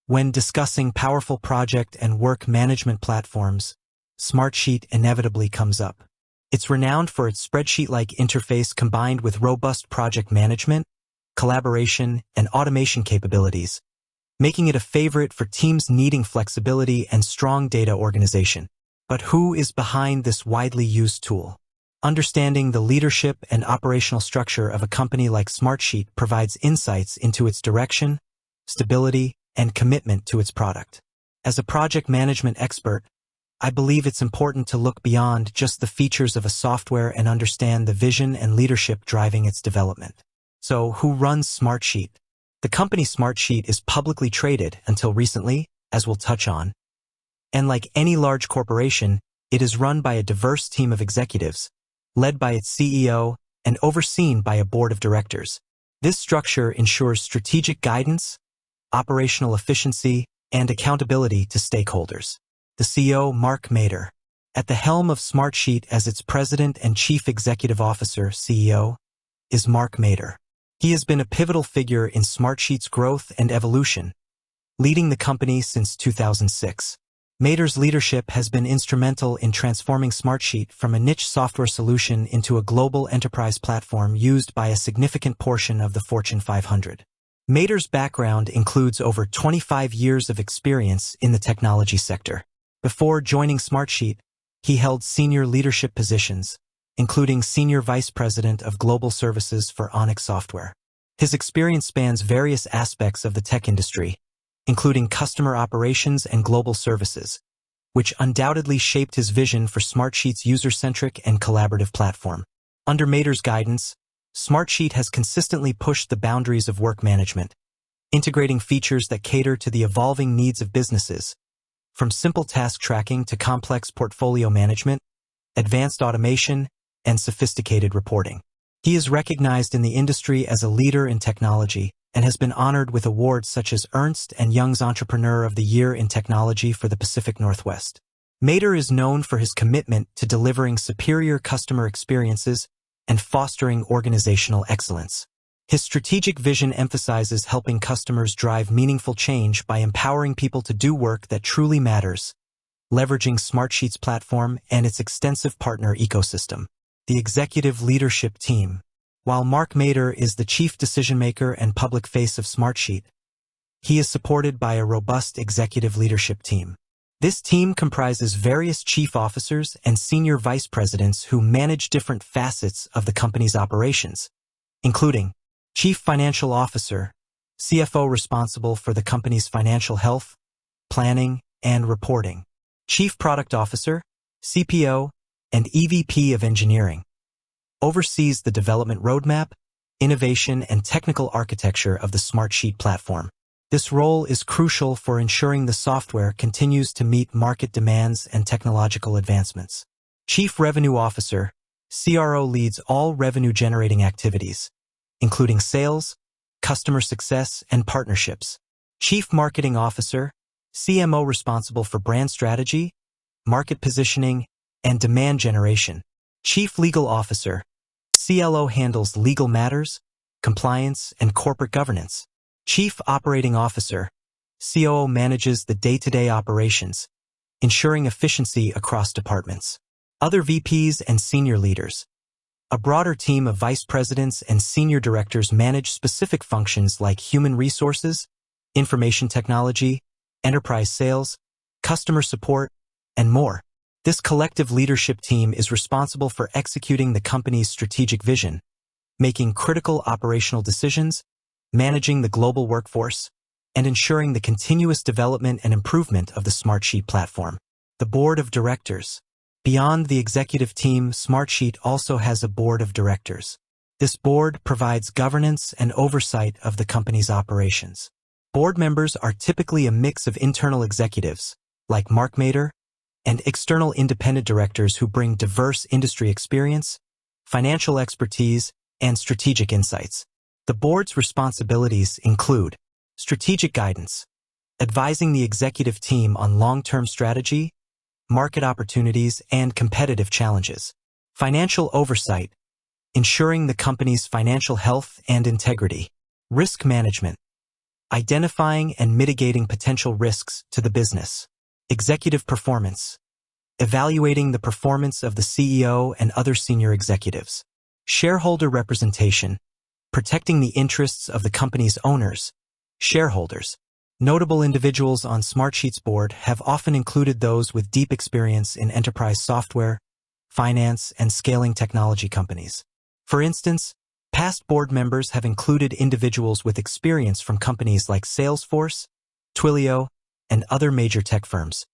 When discussing powerful project and work management platforms, Smartsheet inevitably comes up. It's renowned for its spreadsheet-like interface combined with robust project management, collaboration, and automation capabilities, making it a favorite for teams needing flexibility and strong data organization. But who is behind this widely used tool? Understanding the leadership and operational structure of a company like Smartsheet provides insights into its direction, stability, and commitment to its product. As a project management expert, I believe it's important to look beyond just the features of a software and understand the vision and leadership driving its development. So, who runs Smartsheet? The company Smartsheet is publicly traded until recently, as we'll touch on. And like any large corporation, it is run by a diverse team of executives, led by its CEO and overseen by a board of directors. This structure ensures strategic guidance, operational efficiency, and accountability to stakeholders. The CEO, Mark Mader, at the helm of Smartsheet as its president and chief executive officer, CEO, is Mark Mader. He has been a pivotal figure in Smartsheet's growth and evolution, leading the company since 2006. Mader's leadership has been instrumental in transforming Smartsheet from a niche software solution into a global enterprise platform used by a significant portion of the Fortune 500. Mader's background includes over 25 years of experience in the technology sector. Before joining Smartsheet, he held senior leadership positions, including Senior Vice President of Global Services for Onyx Software. His experience spans various aspects of the tech industry, including customer operations and global services, which undoubtedly shaped his vision for Smartsheet's user-centric and collaborative platform. Under Mader's guidance, Smartsheet has consistently pushed the boundaries of work management, integrating features that cater to the evolving needs of businesses, from simple task tracking to complex portfolio management, advanced automation, and sophisticated reporting. He is recognized in the industry as a leader in technology and has been honored with awards such as Ernst & Young's Entrepreneur of the Year in Technology for the Pacific Northwest. Mader is known for his commitment to delivering superior customer experiences and fostering organizational excellence. His strategic vision emphasizes helping customers drive meaningful change by empowering people to do work that truly matters, leveraging Smartsheet's platform and its extensive partner ecosystem. The executive leadership team. While Mark Mader is the chief decision-maker and public face of Smartsheet, he is supported by a robust executive leadership team. This team comprises various chief officers and senior vice presidents who manage different facets of the company's operations, including Chief Financial Officer, CFO responsible for the company's financial health, planning, and reporting, Chief Product Officer, CPO, and EVP of Engineering, oversees the development roadmap, innovation, and technical architecture of the Smartsheet platform. This role is crucial for ensuring the software continues to meet market demands and technological advancements. Chief Revenue Officer, CRO, leads all revenue-generating activities, including sales, customer success, and partnerships. Chief Marketing Officer, CMO, responsible for brand strategy, market positioning, and demand generation. Chief Legal Officer, CLO, handles legal matters, compliance, and corporate governance. Chief Operating Officer, COO, manages the day-to-day operations, ensuring efficiency across departments. Other VPs and senior leaders. A broader team of vice presidents and senior directors manage specific functions like human resources, information technology, enterprise sales, customer support, and more. This collective leadership team is responsible for executing the company's strategic vision, making critical operational decisions, managing the global workforce, and ensuring the continuous development and improvement of the Smartsheet platform. The Board of Directors. Beyond the executive team, Smartsheet also has a board of directors. This board provides governance and oversight of the company's operations. Board members are typically a mix of internal executives, like Mark Mader, and external independent directors who bring diverse industry experience, financial expertise, and strategic insights. The board's responsibilities include strategic guidance, advising the executive team on long-term strategy, market opportunities, and competitive challenges. Financial oversight, ensuring the company's financial health and integrity. Risk management, identifying and mitigating potential risks to the business. Executive performance, evaluating the performance of the CEO and other senior executives. Shareholder representation, protecting the interests of the company's owners, shareholders. Notable individuals on Smartsheet's board have often included those with deep experience in enterprise software, finance, and scaling technology companies. For instance, past board members have included individuals with experience from companies like Salesforce, Twilio, and other major tech firms,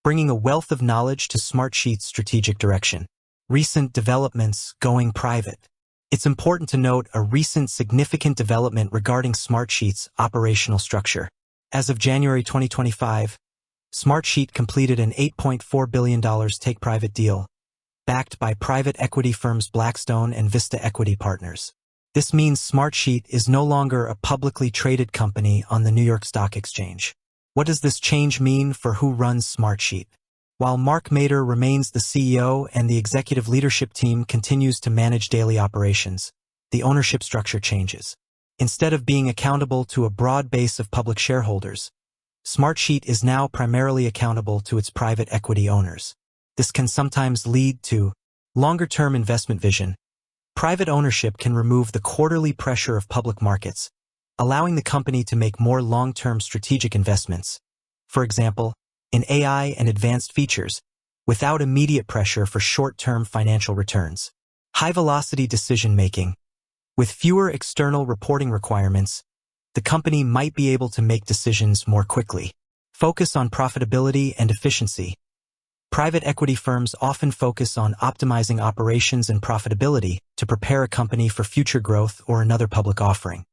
bringing a wealth of knowledge to Smartsheet's strategic direction. Recent developments going private. It's important to note a recent significant development regarding Smartsheet's operational structure. As of January 2025, Smartsheet completed an $8.4 billion take-private deal, backed by private equity firms Blackstone and Vista Equity Partners. This means Smartsheet is no longer a publicly traded company on the New York Stock Exchange. What does this change mean for who runs Smartsheet? While Mark Mader remains the CEO and the executive leadership team continues to manage daily operations, the ownership structure changes. Instead of being accountable to a broad base of public shareholders, Smartsheet is now primarily accountable to its private equity owners. This can sometimes lead to longer-term investment vision. Private ownership can remove the quarterly pressure of public markets, allowing the company to make more long-term strategic investments, for example, in AI and advanced features, without immediate pressure for short-term financial returns. High-velocity decision-making. With fewer external reporting requirements, the company might be able to make decisions more quickly. Focus on profitability and efficiency. Private equity firms often focus on optimizing operations and profitability to prepare a company for future growth or another public offering.